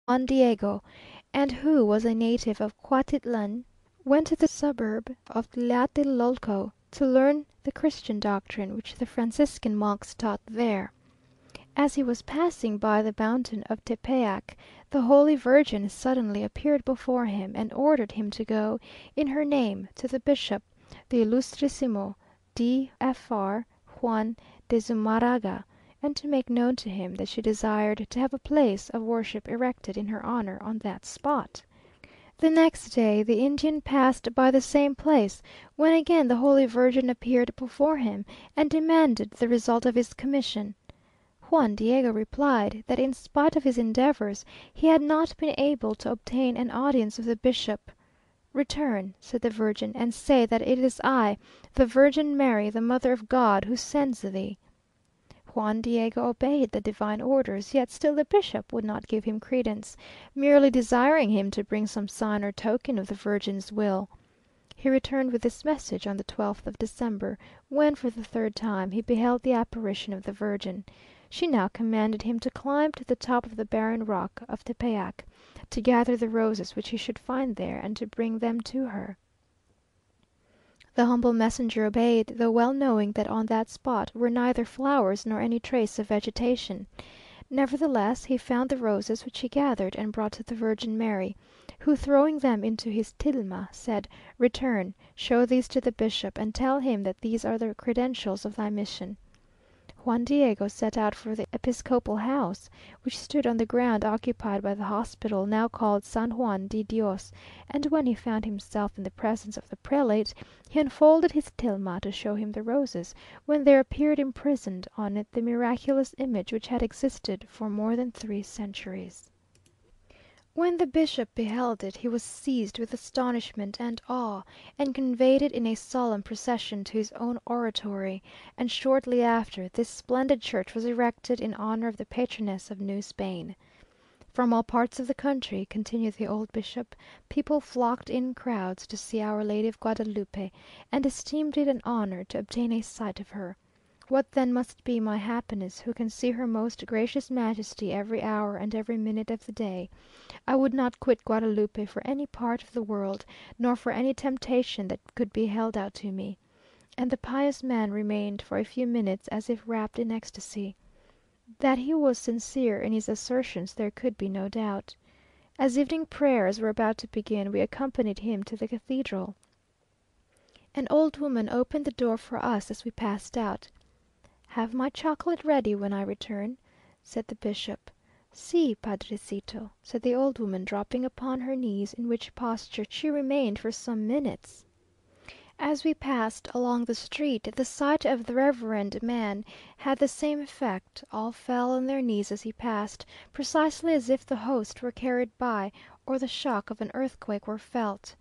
Juan Diego, and who was a native of Cuatitlan, went to the suburb of Tlatelolco to learn the Christian doctrine which the Franciscan monks taught there. As he was passing by the mountain of Tepeyac, the Holy Virgin suddenly appeared before him and ordered him to go, in her name, to the bishop, the Ilustrísimo Fr. Juan de Zumarraga, and to make known to him that she desired to have a place of worship erected in her honour on that spot. The next day the Indian passed by the same place, when again the Holy Virgin appeared before him, and demanded the result of his commission. Juan Diego replied that in spite of his endeavours he had not been able to obtain an audience of the bishop. "Return," said the Virgin, "and say that it is I, the Virgin Mary, the Mother of God, who sends thee." Juan Diego obeyed the divine orders, yet still the bishop would not give him credence, merely desiring him to bring some sign or token of the Virgin's will. He returned with this message on the 12th of December, when, for the third time, he beheld the apparition of the Virgin. She now commanded him to climb to the top of the barren rock of Tepeyac, to gather the roses which he should find there, and to bring them to her. The humble messenger obeyed, though well knowing that on that spot were neither flowers nor any trace of vegetation. Nevertheless, he found the roses, which he gathered and brought to the Virgin Mary, who, throwing them into his tilma, said, "Return, show these to the bishop, and tell him that these are the credentials of thy mission." Juan Diego set out for the episcopal house, which stood on the ground occupied by the hospital now called San Juan de Dios, and when he found himself in the presence of the prelate, he unfolded his tilma to show him the roses, when there appeared imprisoned on it the miraculous image which had existed for more than 3 centuries. When the bishop beheld it, he was seized with astonishment and awe, and conveyed it in a solemn procession to his own oratory, and shortly after, this splendid church was erected in honour of the patroness of New Spain. From all parts of the country, continued the old bishop, people flocked in crowds to see Our Lady of Guadalupe, and esteemed it an honour to obtain a sight of her. What then must be my happiness who can see her most gracious majesty every hour and every minute of the day! I would not quit Guadalupe for any part of the world, nor for any temptation that could be held out to me." And the pious man remained for a few minutes as if wrapped in ecstasy. That he was sincere in his assertions there could be no doubt. As evening prayers were about to begin, we accompanied him to the cathedral. An old woman opened the door for us as we passed out. "Have my chocolate ready when I return," said the bishop. "Si, padrecito," said the old woman, dropping upon her knees, in which posture she remained for some minutes. As we passed along the street, the sight of the reverend man had the same effect; all fell on their knees as he passed, precisely as if the host were carried by, or the shock of an earthquake were felt.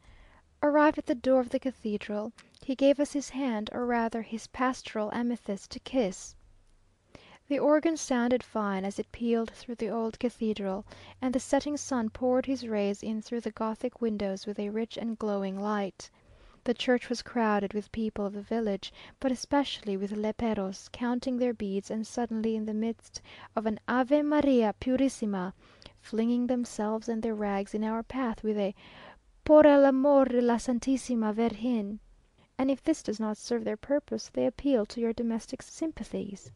Arrived at the door of the cathedral, he gave us his hand, or rather his pastoral amethyst, to kiss. The organ sounded fine as it pealed through the old cathedral, and the setting sun poured his rays in through the Gothic windows with a rich and glowing light. The church was crowded with people of the village, but especially with léperos, counting their beads, and suddenly in the midst of an Ave María Purissima, flinging themselves and their rags in our path with a "Por el amor de la Santísima Virgen." And if this does not serve their purpose, they appeal to your domestic sympathies.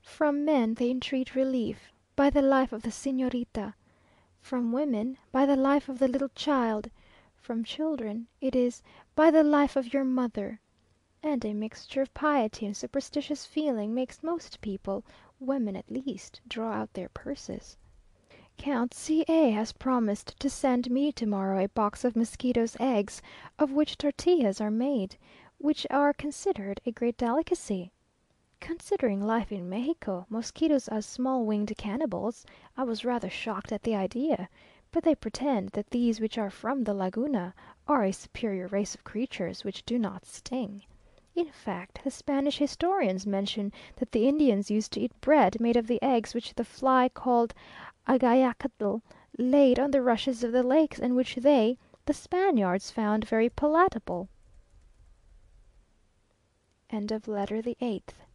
From men they entreat relief, by the life of the Señorita; from women, by the life of the little child; from children, it is, by the life of your mother. And a mixture of piety and superstitious feeling makes most people, women at least, draw out their purses. Count C a has promised to send me to morrow a box of mosquitoes' eggs, of which tortillas are made, which are considered a great delicacy. Considering life in Mexico, mosquitoes as small winged cannibals, I was rather shocked at the idea; but they pretend that these which are from the Laguna are a superior race of creatures which do not sting. In fact, the Spanish historians mention that the Indians used to eat bread made of the eggs which the fly called agayacatl laid on the rushes of the lakes, and which they, the Spaniards, found very palatable. End of letter the 8th.